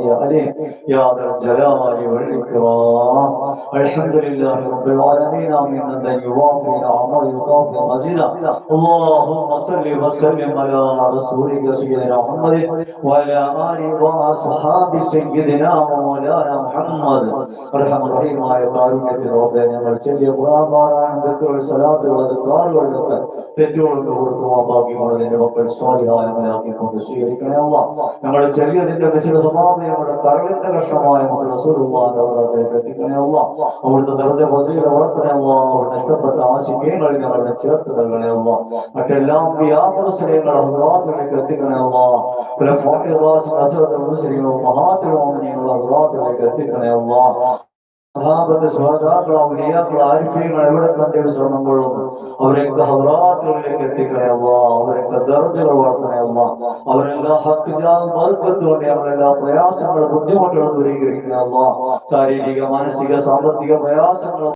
يا عليم يا ذا الجلال والإكرام. الحمد لله رب العالمين من يوافي نعمه يكافئ مزيدا. اللهم صل وسلم على رسولك سيدنا محمد وعلى آله وأصحاب سيدنا مولانا محمد. ارحم الرحيم ആയ കാരുണ്യത്തിനോടെ ഞങ്ങൾ ചെറിയ ഖുർആൻ പാരായണം ദിക്റുകൾ സലാത്തുകൾ അദ്കാറുകളിലൊക്കെ തെറ്റുകളുണ്ട് കൊടുത്തു ഭാഗ്യമുള്ള നിന്റെ മക്കൾ സ്വാലിഹായ മലയാക്കിക്കൊണ്ട് സ്വീകരിക്കണേ അല്ലാഹ്. ഞങ്ങളുടെ ചെറിയതിന്റെ വിശുദ്ധമായ നമ്മുടെ കരളിന്റെ കഷ്ണമായ മക്കൾ റസൂലുള്ളാഹിന്റെ അവതാരത്തിലേക്ക് എത്തിക്കണേ അല്ലാഹ്. അവിടുത്തെ ദർജ ഫസീല വളർത്തണേ അല്ലാഹ്. അവിടുത്തെ ഇഷ്ടപ്പെട്ട ആശിക്കങ്ങളിൽ ഞങ്ങളെ ചേർത്ത് നൽകണേ അല്ലാഹ്. മറ്റെല്ലാം വ്യാപുരസലങ്ങൾ ഹദ്റാത്തിലേക്ക് എത്തിക്കണേ അല്ലാഹ്. മഹാത്തിലുള്ള ഹദ്റാത്തിലേക്ക് എത്തിക്കണേ അല്ലാഹ്. സഹാബത്ത് സ്വഹാബാക്കൾ ഔലിയാക്കൾ ആരിഫീങ്ങൾ എവിടെ കണ്ടൊരു ശ്രമം കൊള്ളുന്നു അവരൊക്കെ ഹദ്റാത്തുകളിലേക്ക് എത്തിക്കണേ അല്ലാഹ്. അവരൊക്കെ ദർജകൾ വളർത്തണേ അല്ലാഹ്. അവരെല്ലാം ഹഖ് ജാഹ് ബർക്കത്ത് കൊണ്ട് അവരെല്ലാ പ്രയാസങ്ങളും ബുദ്ധിമുട്ടുകളും ദൂരീകരിക്കണേ അല്ലാഹ്. ശാരീരിക മാനസിക സാമ്പത്തിക പ്രയാസങ്ങൾ